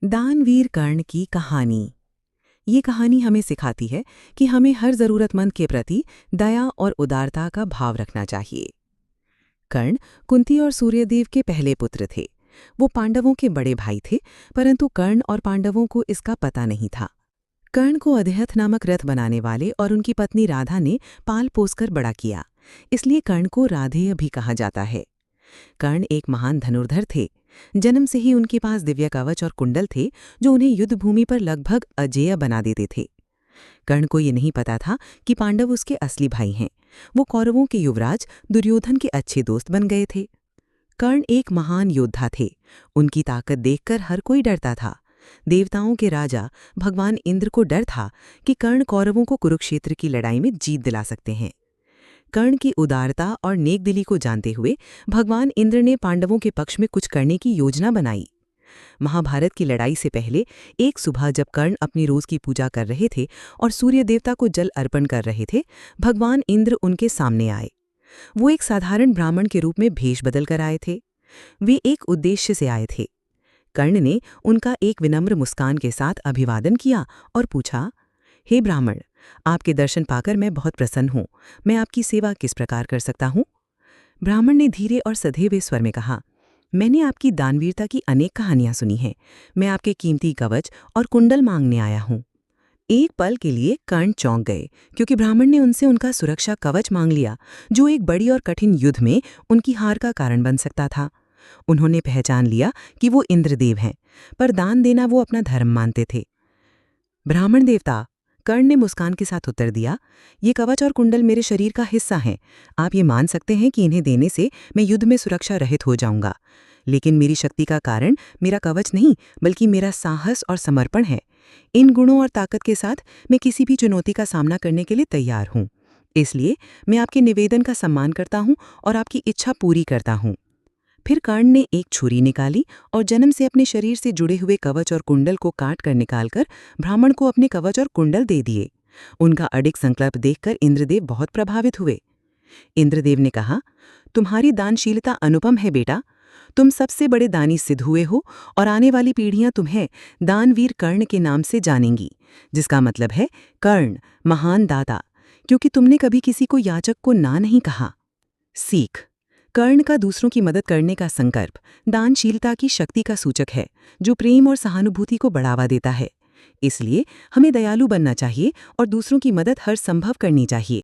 दानवीर कर्ण की कहानी। ये कहानी हमें सिखाती है कि हमें हर जरूरतमंद के प्रति दया और उदारता का भाव रखना चाहिए। कर्ण कुंती और सूर्यदेव के पहले पुत्र थे। वो पांडवों के बड़े भाई थे, परंतु कर्ण और पांडवों को इसका पता नहीं था। कर्ण को अधेहथ नामक रथ बनाने वाले और उनकी पत्नी राधा ने पाल पोसकर बड़ा किया, इसलिए कर्ण को राधेय भी कहा जाता है। कर्ण एक महान धनुर्धर थे। जन्म से ही उनके पास दिव्य कवच और कुंडल थे, जो उन्हें युद्ध भूमि पर लगभग अजेय बना देते थे। कर्ण को ये नहीं पता था कि पांडव उसके असली भाई हैं। वो कौरवों के युवराज दुर्योधन के अच्छे दोस्त बन गए थे। कर्ण एक महान योद्धा थे। उनकी ताकत देखकर हर कोई डरता था। देवताओं के राजा भगवान इंद्र को डर था कि कर्ण कौरवों को कुरुक्षेत्र की लड़ाई में जीत दिला सकते हैं। कर्ण की उदारता और नेकदिली को जानते हुए भगवान इंद्र ने पांडवों के पक्ष में कुछ करने की योजना बनाई। महाभारत की लड़ाई से पहले एक सुबह जब कर्ण अपनी रोज की पूजा कर रहे थे और सूर्य देवता को जल अर्पण कर रहे थे, भगवान इंद्र उनके सामने आए। वो एक साधारण ब्राह्मण के रूप में भेष बदल कर आए थे। वे एक उद्देश्य से आए थे। कर्ण ने उनका एक विनम्र मुस्कान के साथ अभिवादन किया और पूछा, हे ब्राह्मण, आपके दर्शन पाकर मैं बहुत प्रसन्न हूँ। मैं आपकी सेवा किस प्रकार कर सकता हूँ? ब्राह्मण ने धीरे और सधेवे स्वर में कहा, मैंने आपकी दानवीरता की अनेक कहानियां सुनी हैं। मैं आपके कीमती कवच और कुंडल मांगने आया हूँ। एक पल के लिए कर्ण चौंक गए, क्योंकि ब्राह्मण ने उनसे उनका सुरक्षा कवच मांग लिया, जो एक बड़ी और कठिन युद्ध में उनकी हार का कारण बन सकता था। उन्होंने पहचान लिया कि वो इंद्रदेव हैं, पर दान देना वो अपना धर्म मानते थे। ब्राह्मण देवता, कर्ण ने मुस्कान के साथ उत्तर दिया, ये कवच और कुंडल मेरे शरीर का हिस्सा हैं। आप ये मान सकते हैं कि इन्हें देने से मैं युद्ध में सुरक्षा रहित हो जाऊंगा। लेकिन मेरी शक्ति का कारण मेरा कवच नहीं, बल्कि मेरा साहस और समर्पण है। इन गुणों और ताकत के साथ मैं किसी भी चुनौती का सामना करने के लिए तैयार हूँ। इसलिए मैं आपके निवेदन का सम्मान करता हूँ और आपकी इच्छा पूरी करता हूँ। फिर कर्ण ने एक छुरी निकाली और जन्म से अपने शरीर से जुड़े हुए कवच और कुंडल को काट कर निकालकर ब्राह्मण को अपने कवच और कुंडल दे दिए। उनका अडिग संकल्प देखकर इंद्रदेव बहुत प्रभावित हुए। इंद्रदेव ने कहा, तुम्हारी दानशीलता अनुपम है बेटा। तुम सबसे बड़े दानी सिद्ध हुए हो और आने वाली पीढ़ियां तुम्हें दानवीर कर्ण के नाम से जानेंगी, जिसका मतलब है कर्ण, महान दाता, क्योंकि तुमने कभी किसी को याचक को ना नहीं कहा। सीख: कर्ण का दूसरों की मदद करने का संकल्प दानशीलता की शक्ति का सूचक है, जो प्रेम और सहानुभूति को बढ़ावा देता है। इसलिए हमें दयालु बनना चाहिए और दूसरों की मदद हर संभव करनी चाहिए।